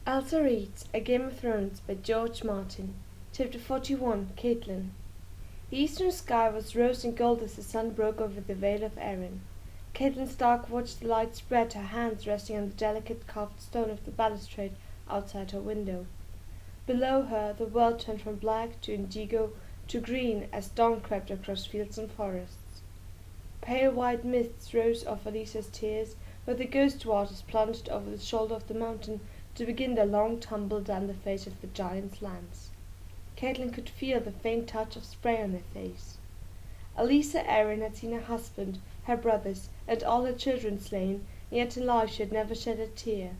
Elza reads A Game of Thrones by George Martin. Chapter 41. Catelyn. The eastern sky was rose and gold as the sun broke over the Vale of Arryn. Catelyn Stark watched the light spread, her hands resting on the delicate carved stone of the balustrade outside her window. Below her the world turned from black to indigo to green as dawn crept across fields and forests. Pale white mists rose off Alisa's tears, where the ghost waters plunged over the shoulder of the mountain to begin their long tumble down the face of the giant's lance. Catelyn could feel the faint touch of spray on her face. Elza Arryn had seen her husband, her brothers, and all her children slain, and yet in life she had never shed a tear.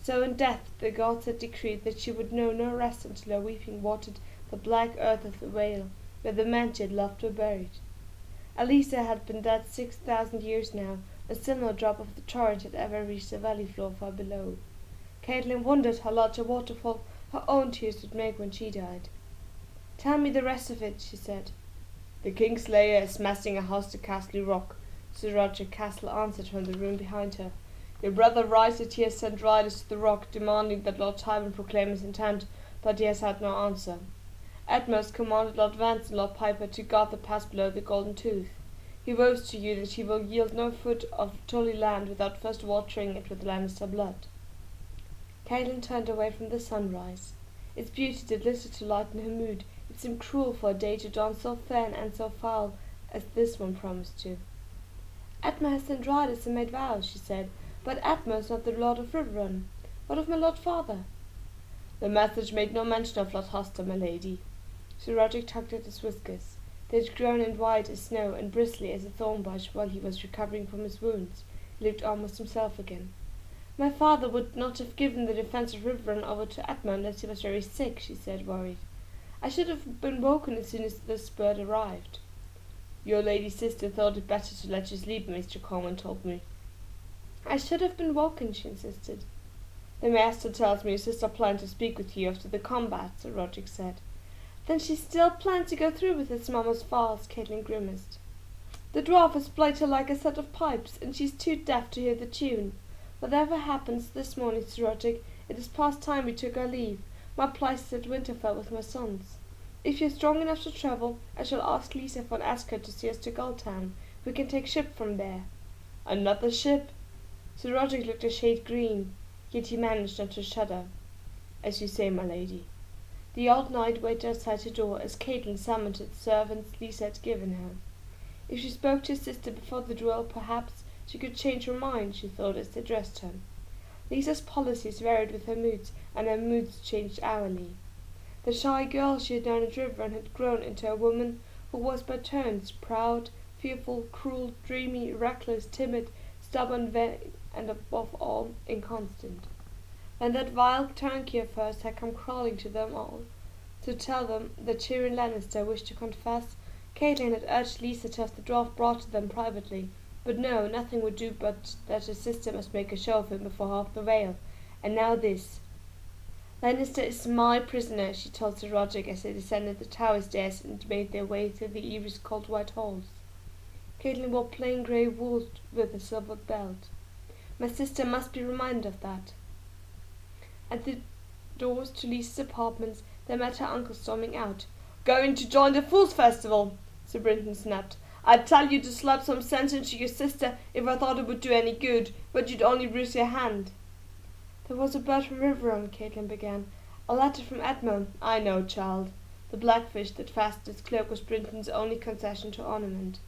So in death the gods had decreed that she would know no rest until her weeping watered the black earth of the vale, where the men she had loved were buried. Elza had been dead 6,000 years now, and still no drop of the torrent had ever reached the valley floor far below. Catelyn wondered how large a waterfall her own tears would make when she died. "Tell me the rest of it," she said. "The King's Slayer is massing a house to Castle Rock," Sir Roger Castle answered from the room behind her. "Your brother writes that he has sent riders to the rock, demanding that Lord Tywin proclaim his intent, but he has had no answer. Edmund commanded Lord Vance and Lord Piper to guard the pass below the Golden Tooth. He vows to you that he will yield no foot of Tully land without first watering it with Lannister blood." Catelyn turned away from the sunrise. Its beauty did little to lighten her mood. It seemed cruel for a day to dawn so fair and so foul as this one promised to. "Edmund has sent riders and made vows," she said, "but Edmund is not the Lord of Riverrun. What of my Lord Father?" "The message made no mention of Lord Hoster, my lady." Sir Roderick tugged at his whiskers. They had grown and white as snow and bristly as a thorn bush while he was recovering from his wounds. He looked almost himself again. "My father would not have given the defence of Riverrun over to Edmund unless he was very sick," she said, worried. "I should have been woken as soon as this bird arrived." "Your lady sister thought it better to let you sleep, Mr. Coleman told me." "I should have been woken," she insisted. "The master tells me your sister planned to speak with you after the combat," Sir Roderick said. "Then she still planned to go through with his mamma's vows," Catelyn grimaced. "The dwarf has played her like a set of pipes, and she's too deaf to hear the tune. Whatever happens this morning, Sir Roderick, it is past time we took our leave. My place is at Winterfell with my sons. If you're strong enough to travel, I shall ask Lisa von Ascot to see us to Goldtown. We can take ship from there." "Another ship?" Sir Roderick looked a shade green, yet he managed not to shudder. "As you say, my lady." The old knight waited outside her door as Catelyn summoned the servants Lisa had given her. If she spoke to her sister before the duel, perhaps she could change her mind, she thought as they dressed her. Lisa's policies varied with her moods, and her moods changed hourly. The shy girl she had known at Riverrun had grown into a woman who was by turns proud, fearful, cruel, dreamy, reckless, timid, stubborn, vain, and above all inconstant. When that vile turnkey of hers had come crawling to them all to tell them that Tyrion Lannister wished to confess, Catelyn had urged Lisa to have the dwarf brought to them privately. But no, nothing would do but that her sister must make a show of him before half the Vale. And now this. "Lannister is my prisoner," she told Sir Roderick as they descended the tower stairs and made their way through the Eyre's cold white halls. Catelyn wore plain grey wool with a silvered belt. "My sister must be reminded of that." At the doors to Lisa's apartments they met her uncle storming out. "Going to join the Fools' Festival!" Sir Brinton snapped. "I'd tell you to slap some sense into your sister if I thought it would do any good, but you'd only bruise your hand." "There was a bird from Riverrun," Catelyn began. "A letter from Edmund." "I know, child." The blackfish that fastened his cloak was Brinton's only concession to ornament.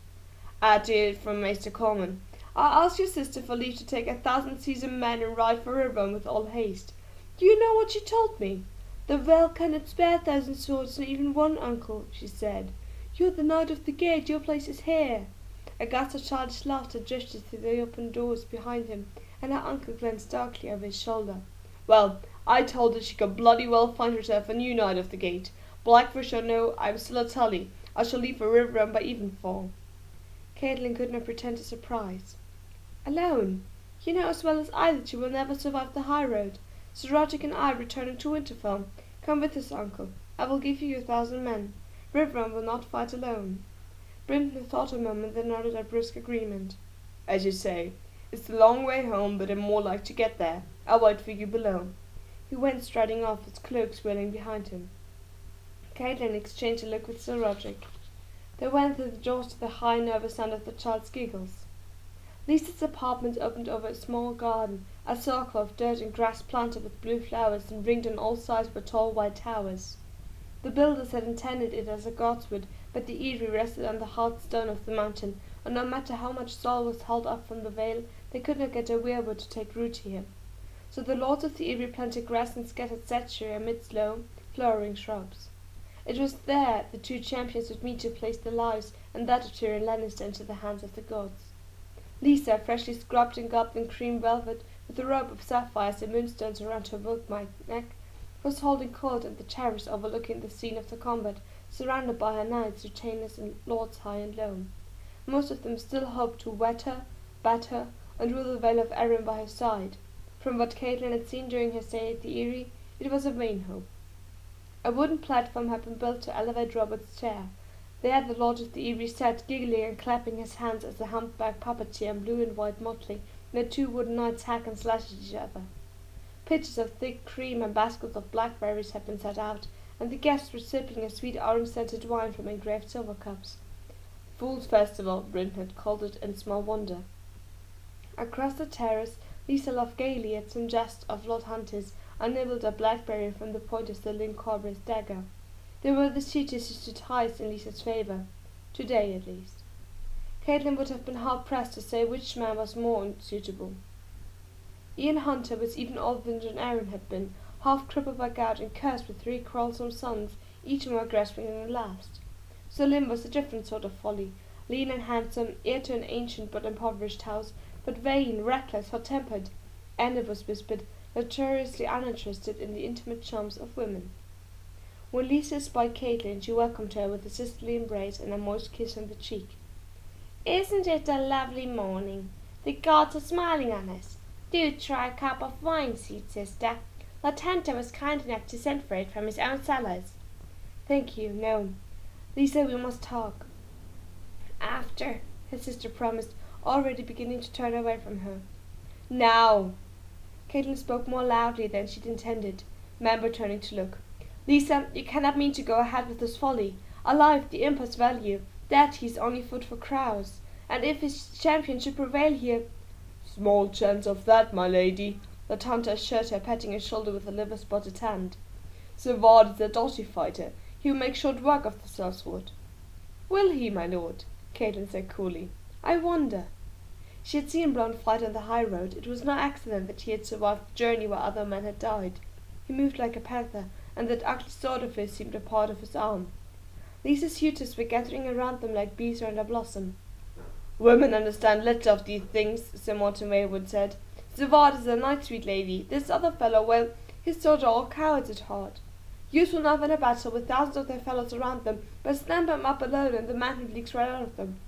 "I'd hear it from Maester Coleman. I asked your sister for leave to take 1,000 seasoned men and ride for Riverrun with all haste. Do you know what she told me? 'The Vale cannot spare 1,000 swords, not even one, uncle,' she said. 'You're the Knight of the Gate, your place is here.'" A gust of childish laughter drifted through the open doors behind him, and her uncle glanced darkly over his shoulder. "Well, I told her she could bloody well find herself a new Knight of the Gate. Blackfish or no, I'm still a Tully. I shall leave for Riverrun by evenfall." Catelyn could not pretend to surprise. "Alone? You know as well as I that you will never survive the high road. Sir Roderick and I returning to Winterfell. Come with us, uncle. I will give you 1,000 men. Riverrun will not fight alone." Brinton thought a moment, then nodded a brisk agreement. "As you say, it's a long way home, but I'm more like to get there. I'll wait for you below." He went striding off, his cloak swirling behind him. Catelyn exchanged a look with Sir Roderick. They went through the doors to the high, nervous sound of the child's giggles. Lisa's apartment opened over a small garden, a circle of dirt and grass planted with blue flowers and ringed on all sides by tall white towers. The builders had intended it as a godswood, but the Eyrie rested on the hard stone of the mountain, and no matter how much soil was held up from the vale, they could not get a weirwood to take root here. So the lords of the Eyrie planted grass and scattered sedgery amidst low, flowering shrubs. It was there the two champions would meet to place their lives and that of Tyrion Lannister into the hands of the gods. Lisa, freshly scrubbed and garbed in cream velvet, with a robe of sapphires and moonstones around her milk-white neck, was holding court in the terrace overlooking the scene of the combat, surrounded by her knights, retainers, and lords high and low. Most of them still hoped to wed her, bat her, and rule the Vale of Arryn by her side. From what Catelyn had seen during her stay at the Eyrie, it was a vain hope. A wooden platform had been built to elevate Robert's chair. There the Lord of the Eyrie sat, giggling and clapping his hands as the humpback puppeteer in blue and white motley and the two wooden knights hack and slash at each other. Pitchers of thick cream and baskets of blackberries had been set out, and the guests were sipping a sweet orange-scented wine from engraved silver cups. Fool's Festival, Bryn had called it in small wonder. Across the terrace, Lisa laughed gaily at some jest of Lord Hunter's, and nibbled a blackberry from the point of Sir Corbre's dagger. They were the suitors who stood highest in Lisa's favour, today at least. Catelyn would have been hard-pressed to say which man was more unsuitable. Ian Hunter was even older than Jon Arryn had been, half crippled by gout and cursed with 3 quarrelsome sons, each more grasping than the last. Sir Lym was a different sort of folly, lean and handsome, heir to an ancient but impoverished house, but vain, reckless, hot-tempered, and, it was whispered, notoriously uninterested in the intimate charms of women. When Lisa espied Catelyn, she welcomed her with a sisterly embrace and a moist kiss on the cheek. "Isn't it a lovely morning? The gods are smiling on us. Do try a cup of wine, sweet sister. Lord Hunter was kind enough to send for it from his own cellars." "Thank you, no. Lisa, we must talk." "After," his sister promised, already beginning to turn away from her. "Now!" Catelyn spoke more loudly than she'd intended, Member turning to look. "Lisa, you cannot mean to go ahead with this folly. Alive, the imp has value. Dead, he is only food for crows. And if his champion should prevail here—" "Small chance of that, my lady," Lord Hunter assured her, patting her shoulder with a liver-spotted hand. "Sir Vard is a doughty fighter. He will make short work of the sellsword." "Will he, my lord?" Catelyn said coolly. "I wonder." She had seen Blount fight on the high road. It was no accident that he had survived the journey where other men had died. He moved like a panther, and that ugly sword of his seemed a part of his arm. Lisa's suitors were gathering around them like bees around a blossom. "Women understand little of these things," Sir Morton Maywood said. "Sir Vard is a knight, sweet lady. This other fellow, well, his sort are all cowards at heart. Useful enough in a battle with thousands of their fellows around them, but stand them up alone and the manhood leaks right out of them."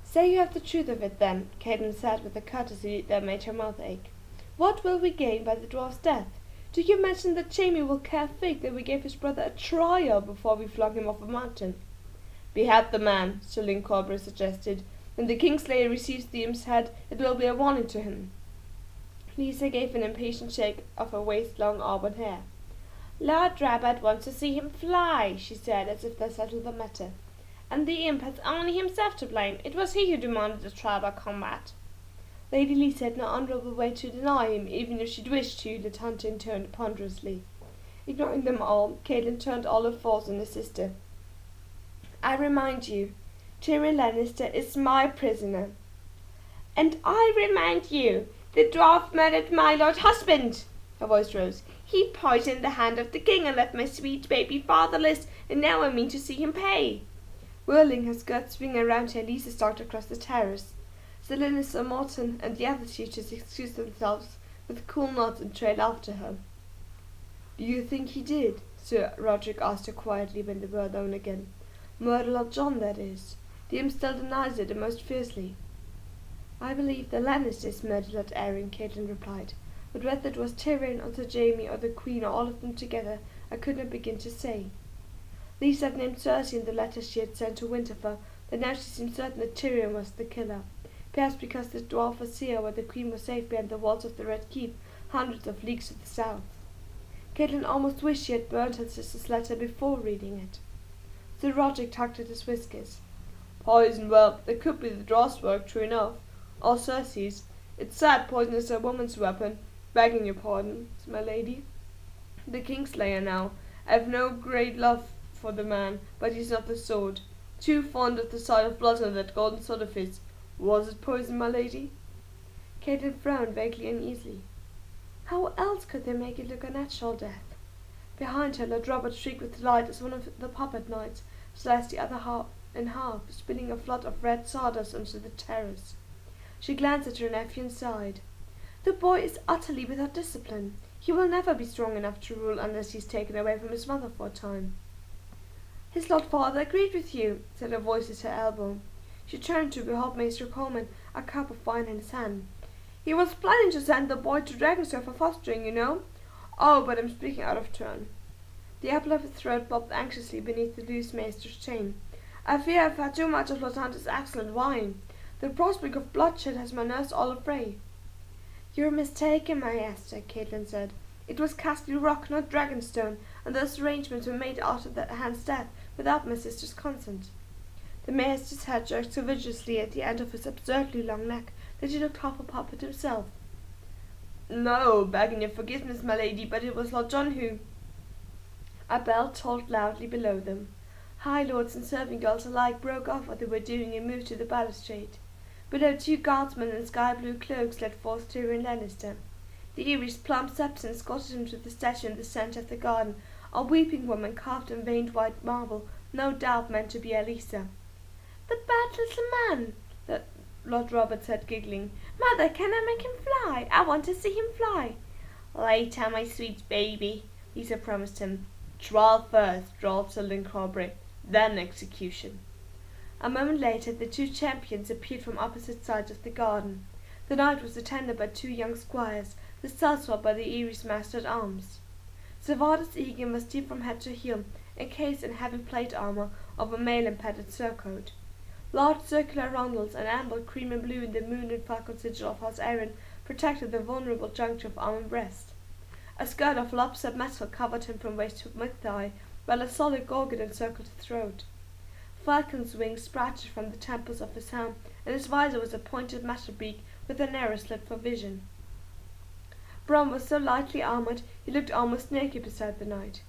"Say you have the truth of it, then," Catelyn said with a courtesy that made her mouth ache. "What will we gain by the dwarf's death? Do you imagine that Jaime will care a fig that we gave his brother a trial before we flung him off a mountain?" "Behead the man," Sir Corbray suggested. "When the Kingslayer receives the imp's head, it will be a warning to him." Lisa gave an impatient shake of her waist-long auburn hair. "Lord Rabbit wants to see him fly," she said, as if that settled the matter. "And the imp has only himself to blame. It was he who demanded a trial by combat." Lady Lisa had no honourable way to deny him, even if she'd wished to, Lord Hunter intoned ponderously. Ignoring them all, Catelyn turned all her thoughts on her sister. "I remind you, Tyrion Lannister is my prisoner." "And I remind you, the dwarf murdered my lord husband." Her voice rose. "He poisoned the hand of the king and left my sweet baby fatherless, and now I mean to see him pay." Whirling her skirts swing around her, Lisa stalked across the terrace. Selina, Sir Morton, and the other suitors excused themselves with cool nods and trailed after her. "Do you think he did?" Sir Roderick asked her quietly when they were alone again. "Murder Lord John, that is. The imp still denies it, and most fiercely." "I believe the Lannisters murdered Lord Arryn," Catelyn replied. "But whether it was Tyrion or Sir Jaime or the Queen or all of them together, I could not begin to say." Lisa had named Cersei in the letter she had sent to Winterfell, but now she seemed certain that Tyrion was the killer. Perhaps because the dwarf was here where the Queen was safe behind the walls of the Red Keep, hundreds of leagues to the south. Catelyn almost wished she had burnt her sister's letter before reading it. Sir Roderick tugged at his whiskers. Poison, well, it could be the dross work, true enough. Or Cersei's. It's sad poison is a woman's weapon. Begging your pardon, my lady. The Kingslayer now. I've no great love for the man, but he's not the sword. Too fond of the sight of blood on that golden sword of his. Was it poison, my lady? Catelyn frowned vaguely uneasily. How else could they make it look a natural death? Behind her, Lord Robert shrieked with delight as one of the puppet knights sliced the other half in half, spilling a flood of red sawdust onto the terrace. She glanced at her nephew and sighed. The boy is utterly without discipline. He will never be strong enough to rule unless he is taken away from his mother for a time. His Lord Father agreed with you, said a voice at her elbow. She turned to behold Maester Coleman, a cup of wine in his hand. He was planning to send the boy to Dragonstar for fostering, you know. Oh, but I'm speaking out of turn. The apple of his throat bobbed anxiously beneath the loose maester's chain. I fear I've had too much of Lord Hunter's excellent wine. The prospect of bloodshed has my nerves all afray. You're mistaken, my Esther, Catelyn said. It was Castle Rock, not Dragonstone, and those arrangements were made after that hand's death, without my sister's consent. The maester's head jerked so vigorously at the end of his absurdly long neck that he looked half a puppet himself. No, begging your forgiveness, my lady, but it was Lord John who... A bell tolled loudly below them. High lords and serving girls alike broke off what they were doing and moved to the balustrade. Below, 2 guardsmen in sky-blue cloaks led forth Tyrion Lannister. The Erie's plump scepter escorted him to the statue in the centre of the garden, a weeping woman carved in veined white marble, no doubt meant to be Elza. The bad little man, Lord Robert said, giggling. Mother, can I make him fly? I want to see him fly. Later, my sweet baby, Lisa promised him. Trial first, drawled Sir Lynn Carberry, then execution. A moment later, the 2 champions appeared from opposite sides of the garden. The knight was attended by 2 young squires, the sellsword by the Erie's master-at-arms. Sir Vardas Egan was deep from head to heel, encased in heavy plate armour of a mail-impeded surcoat. Large circular rondels and amber cream and blue in the moon and falcon sigil of House Arryn protected the vulnerable juncture of arm and breast. A skirt of lopsided metal covered him from waist to mid-thigh, while a solid gorget encircled his throat. Falcon's wings sprouted from the temples of his helm, and his visor was a pointed metal beak with a narrow slit for vision. Bronn was so lightly armoured he looked almost naked beside the knight.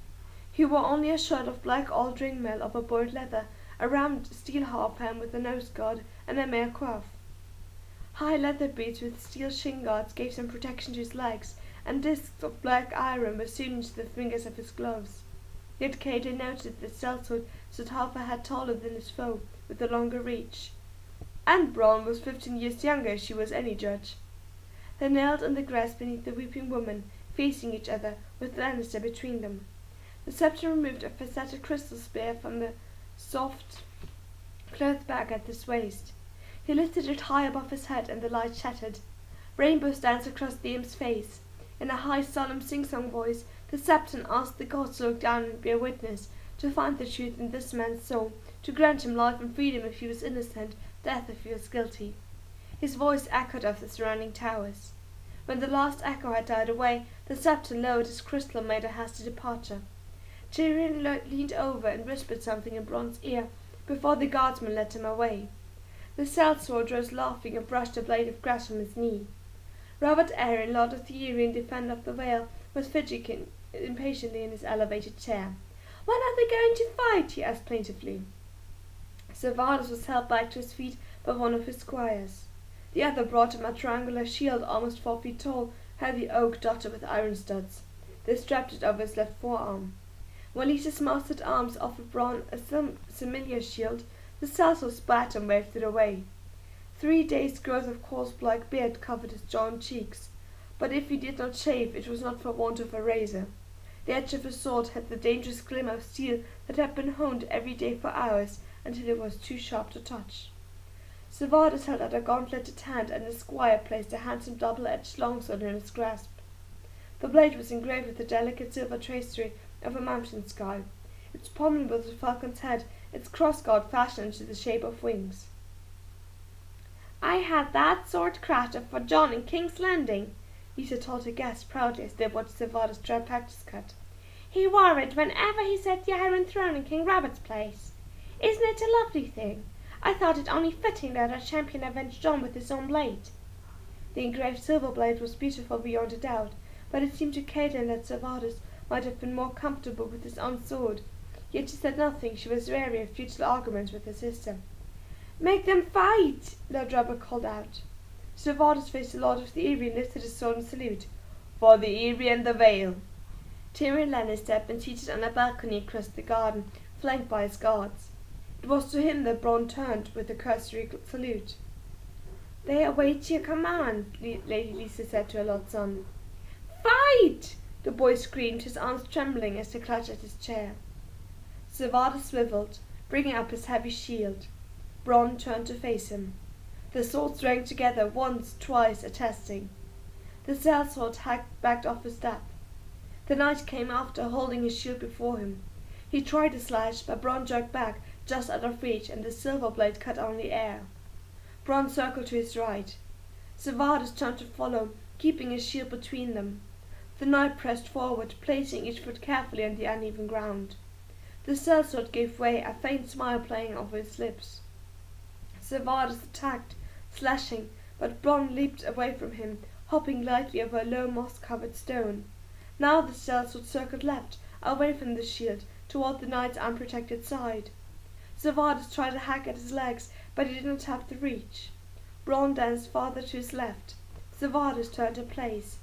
He wore only a shirt of black aldering mail of a boiled leather, a round steel half-helm with a nose guard, and a mail coif. High leather boots with steel shin guards gave some protection to his legs, and discs of black iron were sewn into the fingers of his gloves. Yet Catelyn noted that the sellsword stood half a head taller than his foe, with a longer reach. And Bronn was 15 years younger, if she was any judge. They knelt in the grass beneath the weeping woman, facing each other, with Lannister between them. The sceptre removed a faceted crystal spear from the soft cloth bag at his waist. He lifted it high above his head, and the light shattered. Rainbows danced across the imp's face. In a high, solemn, sing-song voice, the Septon asked the gods to look down and be a witness, to find the truth in this man's soul, to grant him life and freedom if he was innocent, death if he was guilty. His voice echoed off the surrounding towers. When the last echo had died away, the Septon lowered his crystal and made a hasty departure. Tyrion leaned over and whispered something in Bronn's ear before the guardsman led him away. The sellsword rose laughing and brushed a blade of grass from his knee. Robert Arryn, Lord of the Eyrie and Defender of the Vale, was fidgeting impatiently in his elevated chair. "When are they going to fight?" he asked plaintively. Sir Vardas was held back to his feet by one of his squires. The other brought him a triangular shield almost 4 feet tall, heavy oak dotted with iron studs. They strapped it over his left forearm. When Lisa's master-at-arms offered Bronn a similar shield, the sellsword spat and waved it away. 3 days' growth of coarse black beard covered his jaw and cheeks, but if he did not shave, it was not for want of a razor. The edge of his sword had the dangerous glimmer of steel that had been honed every day for hours until it was too sharp to touch. Sir Vardas held out a gauntleted hand, and the squire placed a handsome double-edged longsword in his grasp. The blade was engraved with the delicate silver tracery of a mountain sky. Its pommel was a falcon's head, its crossguard fashioned into the shape of wings. "I had that sword crafted for John in King's Landing," Lisa told her guests proudly as they watched Savada's dry practice cut. "He wore it whenever he set the Iron Throne in King Rabbit's place. Isn't it a lovely thing? I thought it only fitting that our champion avenged John with his own blade." The engraved silver blade was beautiful beyond a doubt, but it seemed to Catelyn that Savada's might have been more comfortable with his own sword. Yet she said nothing. She was wary of futile arguments with her sister. "Make them fight!" Lord Robert called out. Savada's faced the Lord of the Eyrie and lifted his sword in salute. "For the Eyrie and the Vale!" Tyrion Lannister had been seated on a balcony across the garden, flanked by his guards. It was to him that Bronn turned with a cursory salute. "They await your command," Lady Lisa said to her Lord's son. "Fight!" the boy screamed, his arms trembling as they clutched at his chair. Savada swiveled, bringing up his heavy shield. Bronn turned to face him. The swords rang together once, twice, attesting. The sellsword backed off his step. The knight came after, holding his shield before him. He tried to slash, but Bronn jerked back, just out of reach, and the silver blade cut only air. Bronn circled to his right. Savada turned to follow, keeping his shield between them. The knight pressed forward, placing each foot carefully on the uneven ground. The sellsword gave way, a faint smile playing over his lips. Savada attacked, slashing, but Bronn leaped away from him, hopping lightly over a low moss-covered stone. Now the sellsword circled left, away from the shield, toward the knight's unprotected side. Savada tried to hack at his legs, but he did not have the reach. Bronn danced farther to his left. Savada turned to place.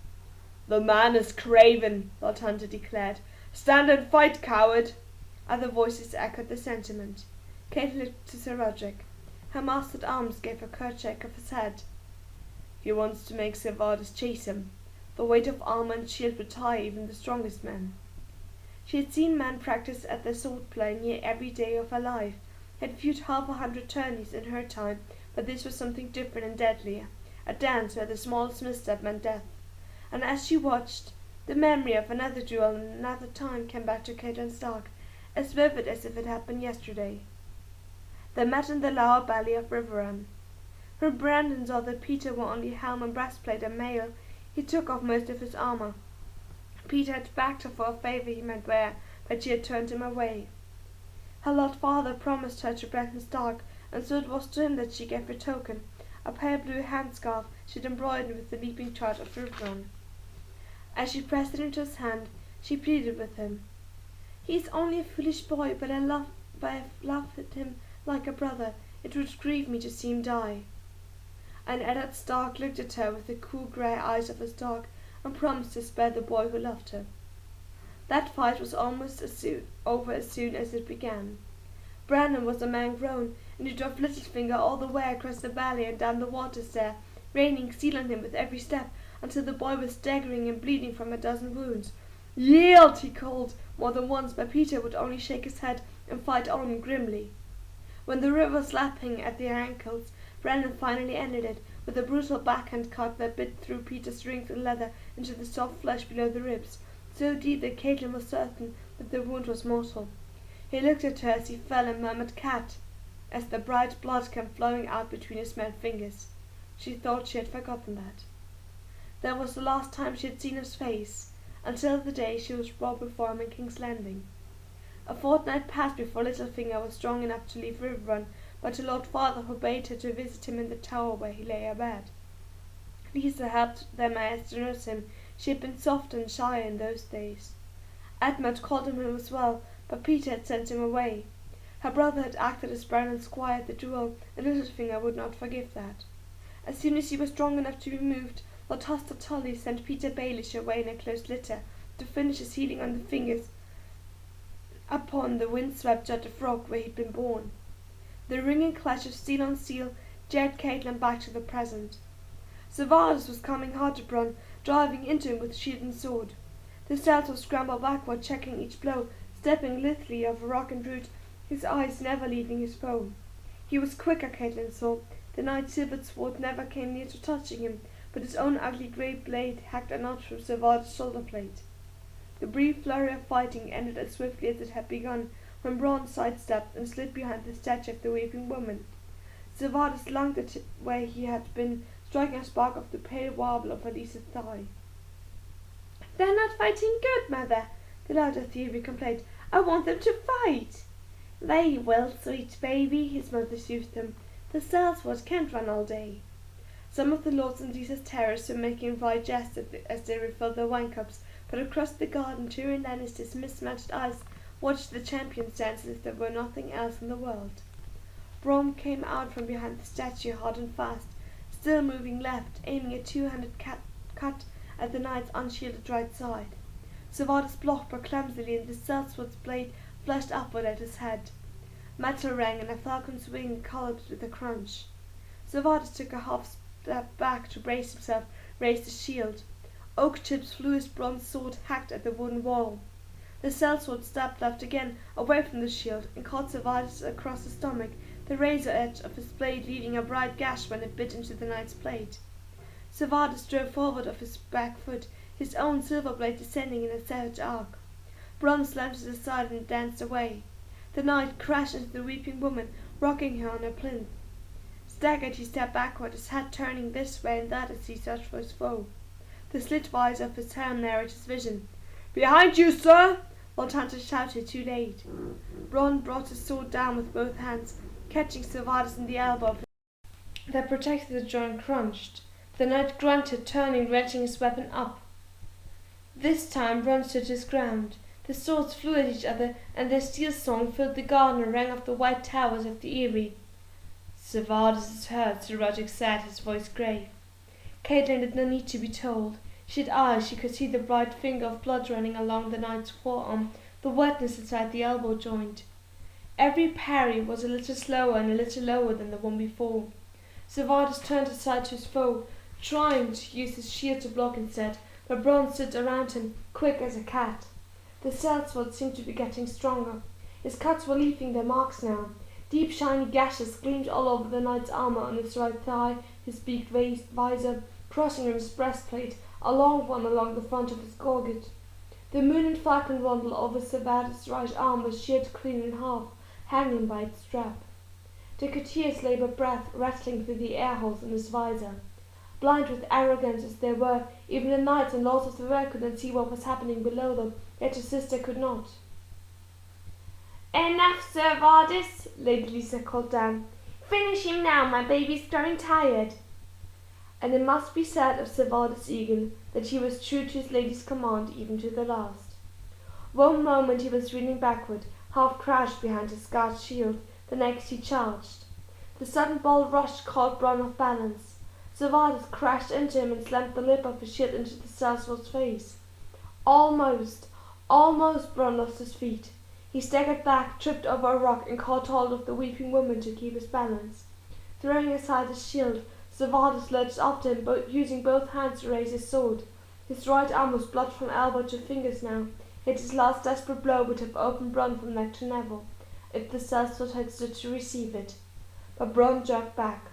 "The man is craven," Lord Hunter declared. "Stand and fight, coward!" Other voices echoed the sentiment. Kate looked to Sir Roderick. Her masked arms gave a curt shake of his head. "He wants to make Savada chase him. The weight of armor and shield would tire even the strongest men." She had seen men practice at their sword-play near every day of her life, had viewed 100 tourneys in her time, but this was something different and deadlier, a dance where the smallest misstep meant death. And as she watched, the memory of another duel and another time came back to Catelyn Stark, as vivid as if it happened yesterday. They met in the lower valley of Riverrun. When Brandon saw that Peter wore only helm and breastplate and mail, he took off most of his armor. Peter had begged her for a favour he might wear, but she had turned him away. Her Lord Father promised her to Brandon Stark, and so it was to him that she gave her token, a pale blue handscarf she had embroidered with the leaping chart of Riverrun. As she pressed it into his hand, she pleaded with him. "He is only a foolish boy, but I've loved him like a brother. It would grieve me to see him die." And Eddard Stark looked at her with the cool grey eyes of his dog, and promised to spare the boy who loved her. That fight was almost over as soon as it began. Brandon was a man grown, and he drove Littlefinger all the way across the valley and down the waters there, raining steel on him with every step, until the boy was staggering and bleeding from a dozen wounds. "Yield!" he called more than once, but Peter would only shake his head and fight on grimly. When the river was lapping at their ankles, Brandon finally ended it, with a brutal backhand cut that bit through Peter's rings and leather into the soft flesh below the ribs, so deep that Catelyn was certain that the wound was mortal. He looked at her as he fell and murmured "cat," as the bright blood came flowing out between his small fingers. She thought she had forgotten that. That was the last time she had seen his face, until the day she was brought before him in King's Landing. A fortnight passed before Littlefinger was strong enough to leave Riverrun, but her Lord Father forbade her to visit him in the tower where he lay abed. Lisa helped them as to nurse him. She had been soft and shy in those days. Edmund called him as well, but Peter had sent him away. Her brother had acted as Brandon's squire at the duel, and Littlefinger would not forgive that. As soon as he was strong enough to be moved, Lord Hoster Tully sent Peter Baelish away in a close litter, to finish his healing on the fingers upon the windswept jut of rock where he had been born. The ringing clash of steel on steel jarred Catelyn back to the present. Savada was coming hard to Bronn, driving into him with shield and sword. The Celtor scrambled backward, checking each blow, stepping lithely over rock and root, his eyes never leaving his foe. He was quicker, Catelyn saw. The knight's silvered sword never came near to touching him, but his own ugly grey blade hacked a notch from Savada's shoulder plate. The brief flurry of fighting ended as swiftly as it had begun, when Bronn sidestepped and slid behind the statue of the weeping woman. Savada slunk it where he had been, striking a spark of the pale warble of Elisa's thigh. "They're not fighting good, mother," the lord of the Eyrie complained. "I want them to fight." "They will, sweet baby," his mother soothed him. "The sellsword can't run all day." Some of the lords and Lisa's terrors were making wry jest as they refilled their wine cups, but across the garden Tyrion Lannister's mismatched eyes watched the champions dance as if there were nothing else in the world. Brom came out from behind the statue hard and fast, still moving left, aiming a two-handed cut at the knight's unshielded right side. Savardus blocked but clumsily, and the sellsword's blade flashed upward at his head. Metal rang, and a falcon's wing collapsed with a crunch. Savardus took a half step back to brace himself, raised his shield. Oak chips flew as Brom's sword hacked at the wooden wall. The sellsword stabbed left again, away from the shield, and caught Savardus across the stomach, the razor edge of his blade leaving a bright gash when it bit into the knight's plate. Savardus drove forward off his back foot, his own silver blade descending in a savage arc. Bronn slammed it aside and danced away. The knight crashed into the weeping woman, rocking her on her plinth. Staggered, he stepped backward, his head turning this way and that as he searched for his foe. The slit visor of his helm narrowed his vision. "Behind you, sir!" Lord Hunter shouted, too late. Bronn brought his sword down with both hands, catching Savardus in the elbow that protected the jaw, and crunched. The knight grunted, turning, wrenching his weapon up. This time Bronn stood his ground. The swords flew at each other, and their steel song filled the garden and rang off the white towers of the Eyrie. "Savardus is hurt," Sir Roderick said, his voice grave. Catelyn did not need to be told. She had eyes. She could see the bright finger of blood running along the knight's forearm, the wetness inside the elbow joint. Every parry was a little slower and a little lower than the one before. Savardus turned aside to his foe, trying to use his shield to block instead, but Bronn stood around him, quick as a cat. The sellsword seemed to be getting stronger. His cuts were leaving their marks now. Deep shiny gashes gleamed all over the knight's armor, on his right thigh, his beaked visor, crossing from his breastplate, a long one along the front of his gorget. The moon and falcon rondel over Savardus' right arm was sheared clean in half, hanging by its strap. The courtiers lay by breath, rattling through the air holes in his visor. Blind with arrogance as they were, even the knights and lords of the realm could not see what was happening below them, yet his sister could not. "Enough, Sir Vardis," Lady Lisa called down. "Finish him now, my baby's growing tired." And it must be said of Sir Vardis Egan that he was true to his lady's command even to the last. One moment he was reeling backward, half crouched behind his guard's shield, the next he charged. The sudden bold rush caught Bronn off balance. Sir Vardis crashed into him and slammed the lip of his shield into the sellsword's face. Almost Bronn lost his feet. He staggered back, tripped over a rock, and caught hold of the weeping woman to keep his balance. Throwing aside his shield, Savardus lurched after him, using both hands to raise his sword. His right arm was blood from elbow to fingers now, yet his last desperate blow would have opened Bronn from neck to navel, if the sellsword had stood to receive it. But Bronn jerked back.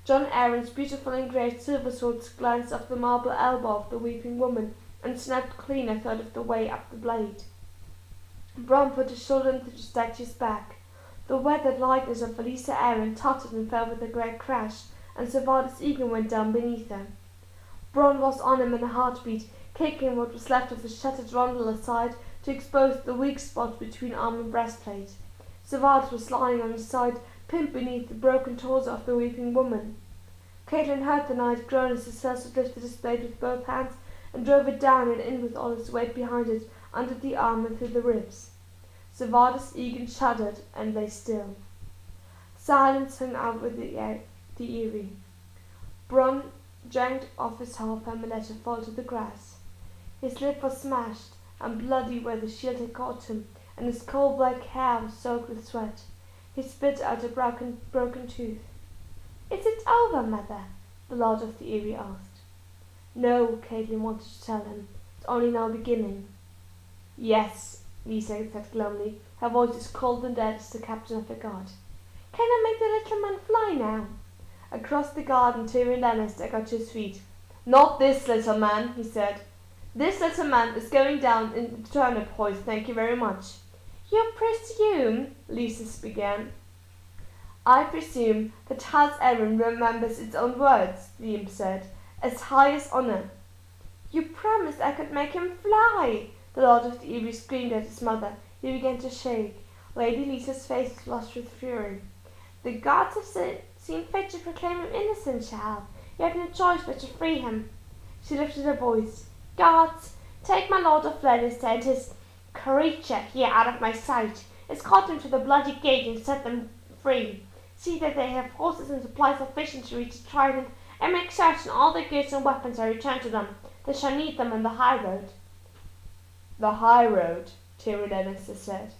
Jon Arryn's beautiful engraved silver sword glanced off the marble elbow of the weeping woman, and snapped clean a third of the way up the blade. Bronn put his shoulder into the statue's back. The weathered likeness of Elza Arryn tottered and fell with a great crash, and Savardis Egan went down beneath her. Bronn was on him in a heartbeat, kicking what was left of his shattered rondel aside to expose the weak spot between arm and breastplate. Savardis was lying on his side, pinned beneath the broken torso of the weeping woman. Catelyn heard the knight groan as the sellsword lifted his blade with both hands and drove it down and in with all his weight behind it, under the arm and through the ribs. Savardis Egan shuddered and lay still. Silence hung over the Eyrie. Bronn yanked off his half and let her fall to the grass. His lip was smashed and bloody where the shield had caught him, and his coal-black hair was soaked with sweat. He spit out a broken tooth. "Is it over, mother?" the Lord of the Eyrie asked. "No," Catelyn wanted to tell him. "It's only now beginning." "Yes," Lisa said glumly. Her voice as cold and dead as the captain of a guard. "Can I make the little man fly now?" Across the garden Tyrion Lannister got to his feet. "Not this little man," he said. "This little man is going down in the turnip hoist, thank you very much." "You presume," Lisa began. "I presume that House Arryn remembers its own words," the imp said, "as high as honor." You promised I could make him fly! The Lord of the Eyrie screamed at his mother. He began to shake. Lady Lisa's face flushed with fury. The gods have seen fit to proclaim him innocent, child. You have no choice but to free him. She lifted her voice. Gods, take my Lord of Lannister and his creature here out of my sight. Escort them to the bloody gate and set them free. See that they have horses and supplies sufficient to reach the Trident, and make certain all their goods and weapons are returned to them. They shall need them on the high road. The high road, Tyrion Lannister said.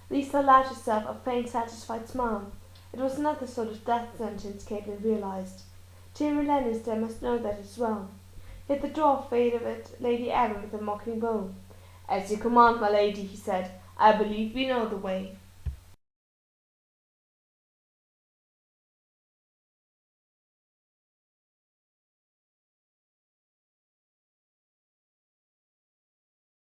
Lisa allowed herself a faint, satisfied smile. It was another sort of death sentence, Catelyn realized. Tyrion Lannister must know that as well. Yet the dwarf favored Lady Arryn with a mocking bow. As you command, my lady, he said. I believe we know the way.